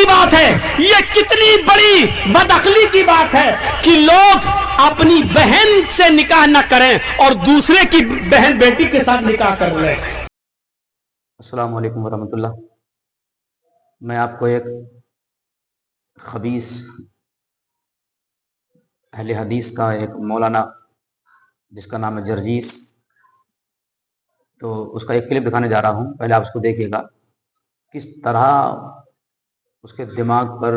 بات ہے، یہ کتنی بڑی بدعقلی کی بات ہے کہ لوگ اپنی بہن سے نکاح نہ کریں اور دوسرے کی بہن بیٹی کے ساتھ نکاح کر لیں۔ السلام علیکم ورحمۃ اللہ۔ میں آپ کو ایک خبیث اہل حدیث کا ایک مولانا جس کا نام ہے جرجیس، تو اس کا ایک کلپ دکھانے جا رہا ہوں۔ پہلے آپ اس کو دیکھیے گا کس طرح اس کے دماغ پر،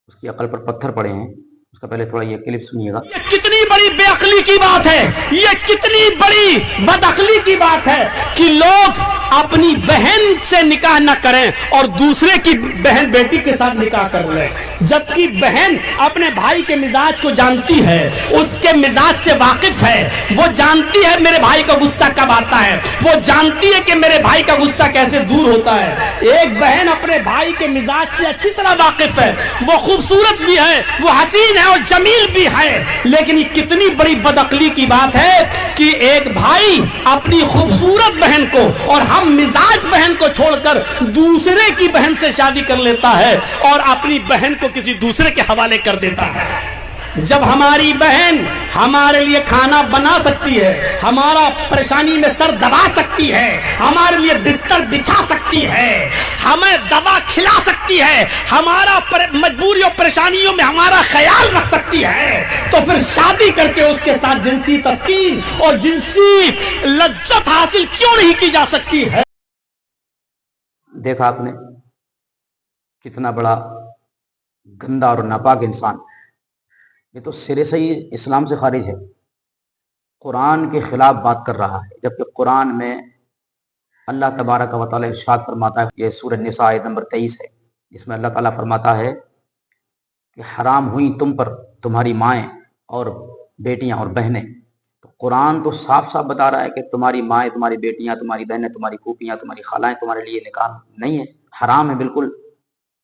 اس کی عقل پر پتھر پڑے ہیں۔ اس کا پہلے تھوڑا یہ کلپ سنیے گا۔ یہ کتنی بڑی بے عقلی کی بات ہے، یہ کتنی بڑی بدعقلی کی بات ہے کہ لوگ اپنی بہن سے نکاح نہ کریں اور دوسرے کی بہن بیٹی کے ساتھ نکاح کر لیں، جبکہ بہن اپنے بھائی کے مزاج کو جانتی ہے، اس کے مزاج سے واقف ہے، وہ جانتی ہے میرے بھائی کا غصہ کب آتا ہے، وہ جانتی ہے کہ میرے بھائی کا غصہ کیسے دور ہوتا ہے۔ ایک بہن اپنے بھائی کے مزاج سے اچھی طرح واقف ہے، وہ خوبصورت بھی ہے، وہ حسین ہے اور جمیل بھی ہے، لیکن یہ کتنی بڑی بدعقلی کی بات ہے کہ ایک بھائی اپنی خوبصورت بہن کو اور ہم مزاج بہن کو چھوڑ کر دوسرے کی بہن سے شادی کر لیتا ہے اور اپنی بہن کو کسی دوسرے کے حوالے کر دیتا ہے۔ جب ہماری بہن ہمارے لیے کھانا بنا سکتی ہے، ہمارا پریشانی میں سر دبا سکتی ہے، ہمارے لیے بستر بچھا سکتی ہے، ہمیں دوا کھلا سکتی ہے، ہمارا مجبوریوں پریشانیوں میں ہمارا خیال رکھ سکتی ہے، تو پھر شادی کر کے اس کے ساتھ جنسی تسکین اور جنسی لذت حاصل کیوں نہیں کی جا سکتی ہے؟ دیکھا آپ نے کتنا بڑا گندا اور ناپاک انسان، یہ تو سرے سے ہی اسلام سے خارج ہے، قرآن کے خلاف بات کر رہا ہے، جبکہ قرآن میں اللہ تبارک و تعالیٰ ارشاد فرماتا ہے، یہ سورہ نساء آیت نمبر 23 ہے، جس میں اللہ تعالیٰ فرماتا ہے کہ حرام ہوئی تم پر تمہاری مائیں اور بیٹیاں اور بہنیں۔ تو قرآن تو صاف صاف بتا رہا ہے کہ تمہاری مائیں، تمہاری بیٹیاں، تمہاری بہنیں، تمہاری پھوپھیاں، تمہاری خالائیں تمہارے لیے نکاح نہیں ہے، حرام ہے بالکل۔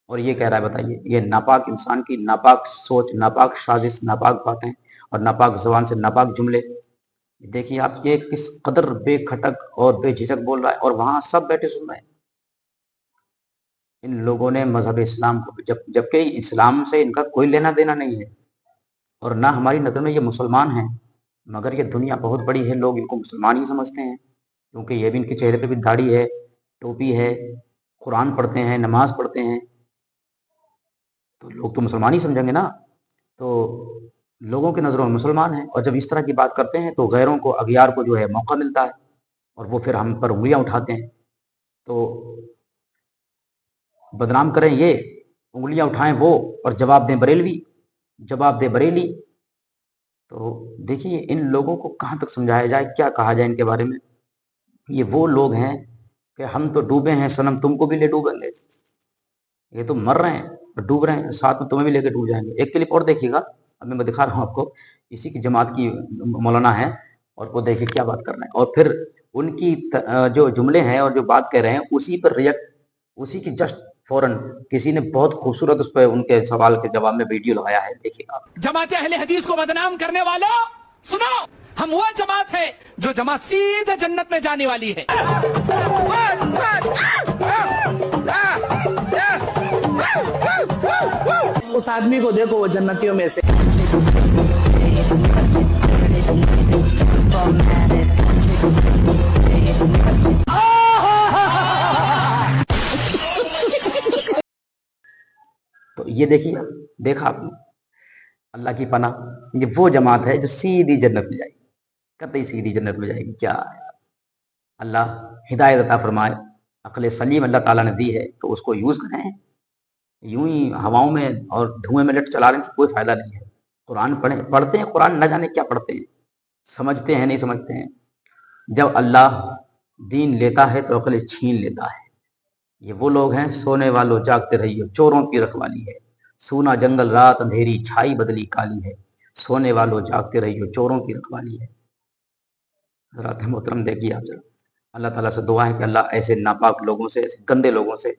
اور یہ کہہ رہا ہے، بتائیے، یہ ناپاک انسان کی ناپاک سوچ، ناپاک سازش، ناپاک باتیں اور ناپاک زبان سے ناپاک جملے۔ دیکھیے آپ یہ کس قدر بے کھٹک اور بے جھجک بول رہا ہے، اور وہاں سب بیٹھے سن رہے ہیں۔ ان لوگوں نے مذہب اسلام کو، جبکہ اسلام سے ان کا کوئی لینا دینا نہیں ہے، اور نہ ہماری نظر میں یہ مسلمان ہیں، مگر یہ دنیا بہت بڑی ہے، لوگ ان کو مسلمان ہی سمجھتے ہیں، کیونکہ یہ بھی ان کے چہرے پہ بھی داڑھی ہے، ٹوپی ہے، قرآن پڑھتے ہیں، نماز پڑھتے ہیں، تو لوگ تو مسلمان ہی سمجھیں گے نا۔ تو لوگوں کی نظروں میں مسلمان ہیں، اور جب اس طرح کی بات کرتے ہیں تو غیروں کو، اغیار کو جو ہے موقع ملتا ہے، اور وہ پھر ہم پر انگلیاں اٹھاتے ہیں۔ تو بدنام کریں یہ، انگلیاں اٹھائیں وہ، اور جواب دیں بریلوی، جواب دے بریلی۔ تو دیکھیے ان لوگوں کو کہاں تک سمجھایا جائے، کیا کہا جائے ان کے بارے میں۔ یہ وہ لوگ ہیں کہ ہم تو ڈوبے ہیں صنم، تم کو بھی لے ڈوبیں گے۔ یہ تو مر رہے ہیں، ڈوب رہے ہیں، ساتھ میں تمہیں بھی لے کے ڈوب جائیں گے۔ ایک کلپ اور دیکھیے گا، اب میں دکھا رہا ہوں آپ کو، اسی کی جماعت کی مولانا ہے، اور وہ دیکھیے کیا بات کر رہے ہیں، اور پھر ان کی جو جملے ہیں اور جو بات کہہ رہے ہیں اسی پر ریئیکٹ، اسی کی جسٹ فوراً کسی نے بہت خوبصورت اس پہ ان کے سوال کے جواب میں ویڈیو لگایا ہے، دیکھیے آپ۔ جماعت اہل حدیث کو بدنام کرنے والا سنو، ہم وہ جماعت ہے جو جماعت سیدھے جنت میں جانے والی ہے۔ اس آدمی کو دیکھو، وہ جنتیوں میں سے۔ تو یہ دیکھیے، دیکھا آپ نے، اللہ کی پناہ، یہ وہ جماعت ہے جو سیدھی جنت میں جائے گی، قطعی سیدھی جنت میں جائے گی۔ کیا ہے؟ اللہ ہدایت عطا فرمائے، عقل سلیم اللہ تعالیٰ نے دی ہے تو اس کو یوز کریں، یوں ہی ہواؤں میں اور دھوئیں میں لٹ چلا رہے سے کوئی فائدہ نہیں ہے۔ قرآن پڑھتے ہیں، قرآن نہ جانے کیا پڑھتے ہیں، سمجھتے ہیں نہیں سمجھتے ہیں۔ جب اللہ دین لیتا ہے تو عقل چھین لیتا ہے۔ یہ وہ لوگ ہیں، سونے والوں جاگتے رہیے، چوروں کی رکھوالی ہے، سونا جنگل رات اندھیری چھائی بدلی کالی ہے، سونے والوں جاگتے رہیے، چوروں کی رکھوالی ہے۔ حضرات محترم دیکھیے آپ ذرا، اللہ تعالیٰ سے دعا ہے کہ اللہ ایسے ناپاک لوگوں سے، ایسے گندے لوگوں سے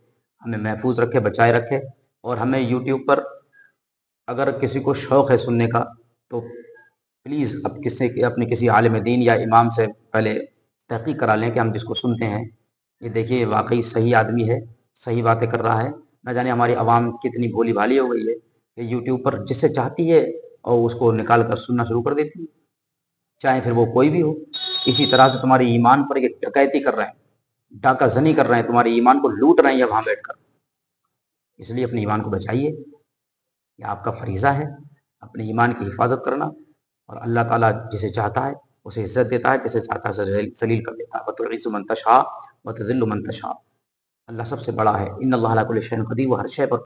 ہمیں محفوظ رکھے، بچائے رکھے، اور ہمیں یوٹیوب پر اگر کسی کو شوق ہے سننے کا تو پلیز اپنے کسی عالم دین یا امام سے پہلے تحقیق کرا لیں کہ ہم جس کو سنتے ہیں یہ دیکھیے واقعی صحیح آدمی ہے، صحیح باتیں کر رہا ہے، نہ جانے ہماری عوام کتنی بھولی بھالی ہو گئی ہے کہ یوٹیوب پر جسے چاہتی ہے اور اس کو نکال کر سننا شروع کر دیتی ہے، چاہے پھر وہ کوئی بھی ہو۔ اسی طرح سے تمہارے ایمان پر ایک ڈکیتی کر رہے ہیں، ڈاکہ زنی کر رہے ہیں، تمہارے ایمان کو لوٹ رہے ہیں وہاں بیٹھ کر۔ اس لیے اپنے ایمان کو بچائیے، یہ آپ کا فریضہ ہے اپنے ایمان کی حفاظت کرنا، اور اللہ تعالیٰ جسے چاہتا ہے اسے عزت دیتا ہے، جسے چاہتا ہے ذلیل کر دیتا ہے۔ وَتُعِزُّ مَن تَشَاءُ وَتُذِلُّ مَن تَشَاءُ۔ اللہ سب سے بڑا ہے، ان اللہ علی کل شیء قدیر، وہ ہر شے پر